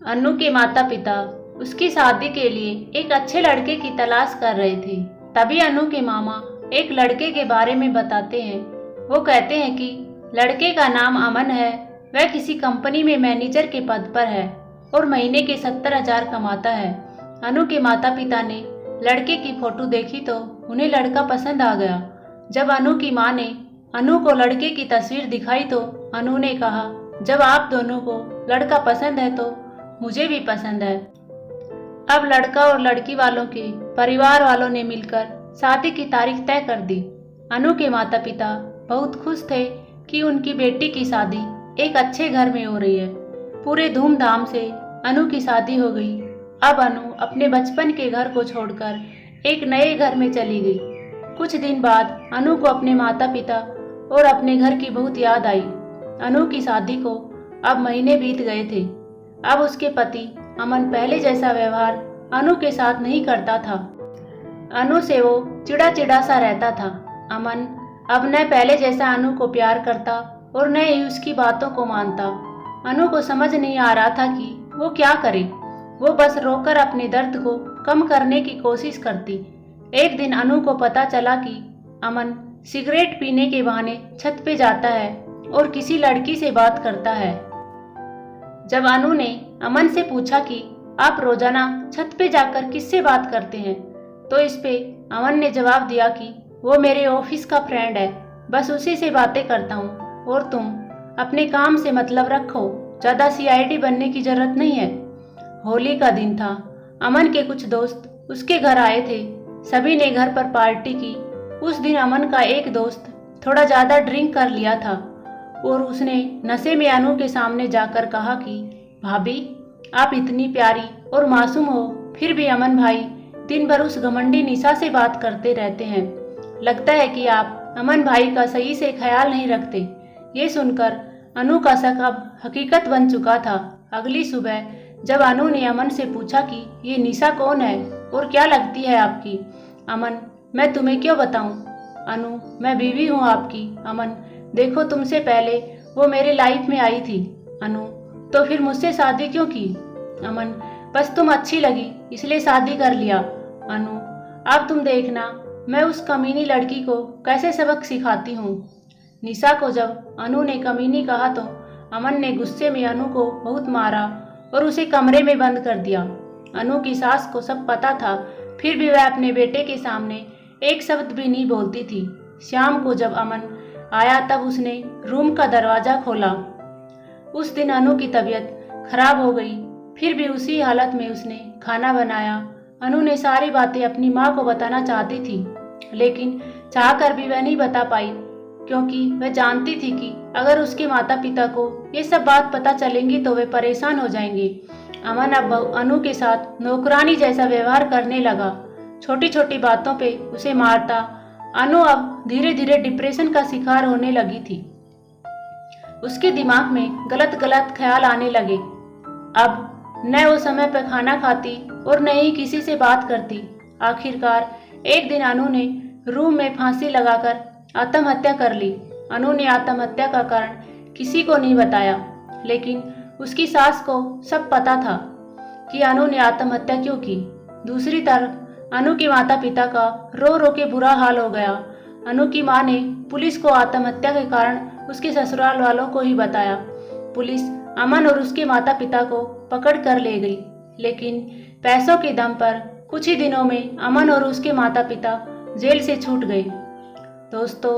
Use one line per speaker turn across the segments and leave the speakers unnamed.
अनु के माता पिता उसकी शादी के लिए एक अच्छे लड़के की तलाश कर रहे थे। तभी अनु के मामा एक लड़के के बारे में बताते हैं। वो कहते हैं कि लड़के का नाम अमन है, वह किसी कंपनी में मैनेजर के पद पर है और महीने के 70,000 कमाता है। अनु के माता पिता ने लड़के की फोटो देखी तो उन्हें लड़का पसंद आ गया। जब अनु की मां ने अनु को लड़के की तस्वीर दिखाई तो अनु ने कहा, जब आप दोनों को लड़का पसंद है तो मुझे भी पसंद है। अब लड़का और लड़की वालों के परिवार वालों ने मिलकर शादी की तारीख तय कर दी। अनु के माता पिता बहुत खुश थे कि उनकी बेटी की शादी एक अच्छे घर में हो रही है। पूरे धूमधाम से अनु की शादी हो गई। अब अनु अपने बचपन के घर को छोड़कर एक नए घर में चली गई। कुछ दिन बाद अनु को अपने माता पिता और अपने घर की बहुत याद आई। अनु की शादी को अब महीने बीत गए थे। अब उसके पति अमन पहले जैसा व्यवहार अनु के साथ नहीं करता था। अनु से वो चिड़ा चिड़ा सा रहता था। अमन अब न पहले जैसा अनु को प्यार करता और न ही उसकी बातों को मानता। अनु को समझ नहीं आ रहा था कि वो क्या करे। वो बस रोकर अपने दर्द को कम करने की कोशिश करती। एक दिन अनु को पता चला कि अमन सिगरेट पीने के बहाने छत पे जाता है और किसी लड़की से बात करता है। जब अनु ने अमन से पूछा कि आप रोजाना छत पे जाकर किससे बात करते हैं, तो इस पे अमन ने जवाब दिया कि वो मेरे ऑफिस का फ्रेंड है, बस उसी से बातें करता हूँ और तुम अपने काम से मतलब रखो, ज़्यादा सीआईडी बनने की जरूरत नहीं है। होली का दिन था। अमन के कुछ दोस्त उसके घर आए थे। सभी ने घर पर पार्टी की। उस दिन अमन का एक दोस्त थोड़ा ज़्यादा ड्रिंक कर लिया था और उसने नशे में अनु के सामने जाकर कहा कि भाभी, आप इतनी प्यारी और मासूम हो, फिर भी अमन भाई दिन भर उस घमंडी निशा से बात करते रहते हैं। लगता है कि आप अमन भाई का सही से ख्याल नहीं रखते। ये सुनकर अनु का शक अब हकीकत बन चुका था। अगली सुबह जब अनु ने अमन से पूछा कि ये निशा कौन है और क्या लगती है आपकी? अमन, मैं तुम्हें क्यों बताऊं? अनु, मैं बीवी हूँ आपकी। अमन, देखो तुमसे पहले वो मेरे लाइफ में आई थी। अनु, तो फिर मुझसे शादी क्यों की? अमन, बस तुम अच्छी लगी इसलिए शादी कर लिया। अनु, अब तुम देखना मैं उस कमीनी लड़की को कैसे सबक सिखाती हूँ। निशा को जब अनु ने कमीनी कहा तो अमन ने गुस्से में अनु को बहुत मारा और उसे कमरे में बंद कर दिया। अनु की सास को सब पता था, फिर भी वह अपने बेटे के सामने एक शब्द भी नहीं बोलती थी। शाम को जब अमन आया तब उसने रूम का दरवाज़ा खोला। उस दिन अनु की तबीयत खराब हो गई, फिर भी उसी हालत में उसने खाना बनाया। अनु ने सारी बातें अपनी माँ को बताना चाहती थी, लेकिन चाहकर भी वह नहीं बता पाई, क्योंकि वह जानती थी कि अगर उसके माता पिता को ये सब बात पता चलेंगी तो वे परेशान हो जाएंगे। अमन अब अनु के साथ नौकरानी जैसा व्यवहार करने लगा। छोटी छोटी बातों पे उसे मारता। अनु अब धीरे धीरे डिप्रेशन का शिकार होने लगी थी। उसके दिमाग में गलत गलत ख्याल आने लगे। अब न वो समय पर खाना खाती और न ही किसी से बात करती। आखिरकार एक दिन अनु ने रूम में फांसी लगाकर आत्महत्या कर ली। अनु ने आत्महत्या का कारण किसी को नहीं बताया, लेकिन उसकी सास को सब पता था कि अनु ने आत्महत्या क्यों की। दूसरी तरफ अनु के माता पिता का रो रो के बुरा हाल हो गया। अनु की मां ने पुलिस को आत्महत्या के कारण उसके ससुराल वालों को ही बताया। पुलिस अमन और उसके माता पिता को पकड़ कर ले गई, लेकिन पैसों के दम पर कुछ ही दिनों में अमन और उसके माता पिता जेल से छूट गए। दोस्तों,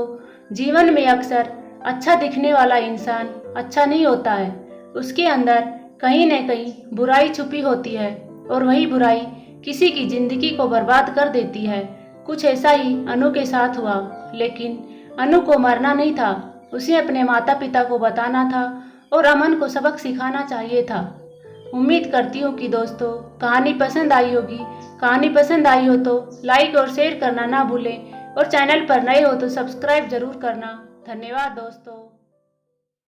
जीवन में अक्सर अच्छा दिखने वाला इंसान अच्छा नहीं होता है। उसके अंदर कहीं न कहीं बुराई छुपी होती है और वही बुराई किसी की जिंदगी को बर्बाद कर देती है। कुछ ऐसा ही अनु के साथ हुआ, लेकिन अनु को मरना नहीं था, उसे अपने माता पिता को बताना था और अमन को सबक सिखाना चाहिए था। उम्मीद करती हूँ कि दोस्तों कहानी पसंद आई होगी। कहानी पसंद आई हो तो लाइक और शेयर करना ना भूलें और चैनल पर नए हो तो सब्सक्राइब जरूर करना। धन्यवाद दोस्तों।